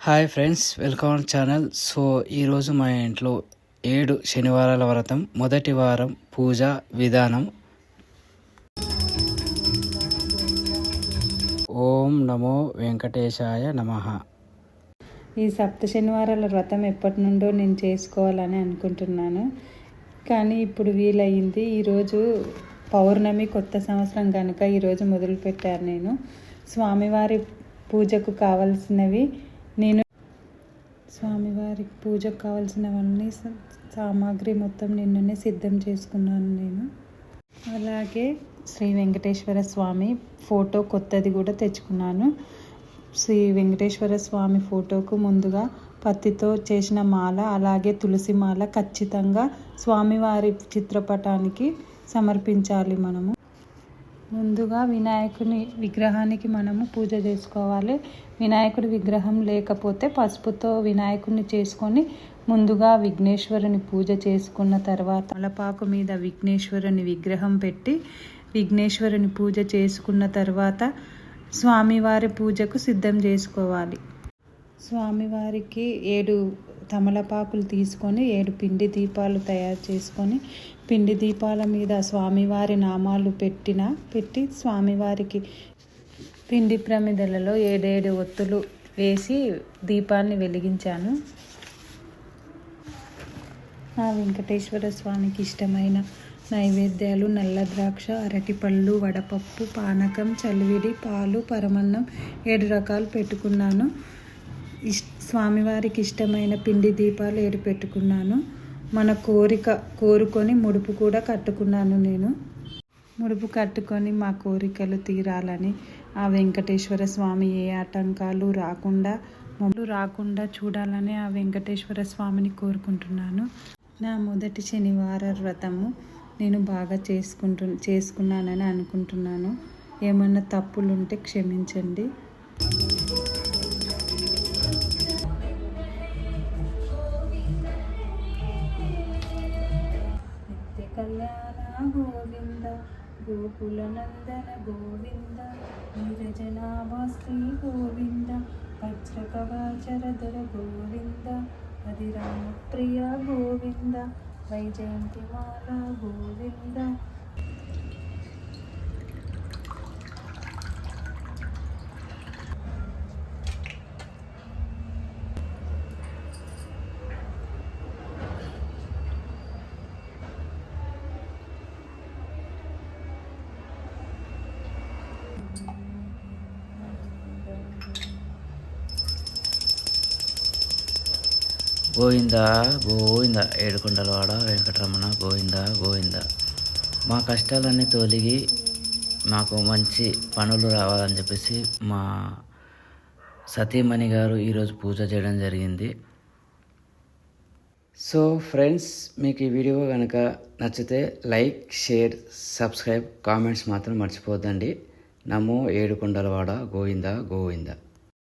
Hi friends, welcome our channel. So ఈరోజు మా ఇంట్లో 7 శనివారాల వ్రతం మొదటి వారం పూజ విధానం. ఓం నమో వెంకటేశాయ నమః. ఈ సప్త శనివారాల వ్రతం ఎప్పటి నుండో నేను చేసుకోవాలని అనుకుంటున్నాను, కానీ ఇప్పుడు వీలయ్యింది. ఈరోజు పౌర్ణమి, కొత్త సంవత్సరం కనుక ఈరోజు మొదలుపెట్టాను. నేను స్వామివారి పూజకు కావలసినవి సామాగ్రి మొత్తం నిన్ననే సిద్ధం చేసుకున్నాను నేను. అలాగే శ్రీ వెంకటేశ్వర స్వామి ఫోటో కొత్తది కూడా తెచ్చుకున్నాను. శ్రీ వెంకటేశ్వర స్వామి ఫోటోకు ముందుగా పత్తితో చేసిన మాల, అలాగే తులసి మాల ఖచ్చితంగా స్వామివారి చిత్రపటానికి సమర్పించాలి. మనము ముందుగా వినాయకుని విగ్రహానికి మనము పూజ చేసుకోవాలి. వినాయకుడి విగ్రహం లేకపోతే పసుపుతో వినాయకుడిని చేసుకొని ముందుగా విఘ్నేశ్వరుని పూజ చేసుకున్న తర్వాత తమలపాకు మీద విఘ్నేశ్వరుని విగ్రహం పెట్టి విఘ్నేశ్వరుని పూజ చేసుకున్న తర్వాత స్వామివారి పూజకు సిద్ధం చేసుకోవాలి. స్వామివారికి 7 తమలపాకులు తీసుకొని 7 పిండి దీపాలు తయారు చేసుకొని పిండి దీపాల మీద స్వామివారి నామాలు పెట్టి స్వామివారికి పిండి ప్రమిదలలో 7 ఒత్తులు వేసి దీపాన్ని వెలిగించాను. ఆ వెంకటేశ్వర స్వామికి ఇష్టమైన నైవేద్యాలు నల్ల ద్రాక్ష, అరటిపళ్ళు, వడపప్పు, పానకం, చలివిడి, పాలు, పరమన్నం 7 రకాలు పెట్టుకున్నాను. స్వామివారికి ఇష్టమైన పిండి దీపాలు 7 పెట్టుకున్నాను. మన కోరుకొని ముడుపు కూడా కట్టుకున్నాను. నేను ముడుపు కట్టుకొని మా కోరికలు తీరాలని, ఆ వెంకటేశ్వర స్వామి ఏ ఆటంకాలు రాకుండా చూడాలని ఆ వెంకటేశ్వర స్వామిని కోరుకుంటున్నాను. నా మొదటి శనివార వ్రతము నేను బాగా చేసుకున్నానని అనుకుంటున్నాను. ఏమన్నా తప్పులుంటే క్షమించండి. కళ్యాణ గోవింద, గోకుల నందన గోవింద, నీరజనాభాశ్రీ గోవింద, వజ్రకవచరధర గోవింద, అధిరామ ప్రియ గోవింద, వైజయంతిమాల గోవింద. గోవింద గోవింద, ఏడుకొండలవాడ వెంకటరమణ గోవింద గోవింద. మా కష్టాలన్నీ తొలగి మాకు మంచి పనులు రావాలని చెప్పేసి మా సతీమణి గారు ఈరోజు పూజ చేయడం జరిగింది. సో ఫ్రెండ్స్, మీకు ఈ వీడియో కనుక నచ్చితే లైక్, షేర్, సబ్స్క్రైబ్, కామెంట్స్ మాత్రం మర్చిపోద్దండి. నమో ఏడుకొండలవాడ గోవింద గోవింద.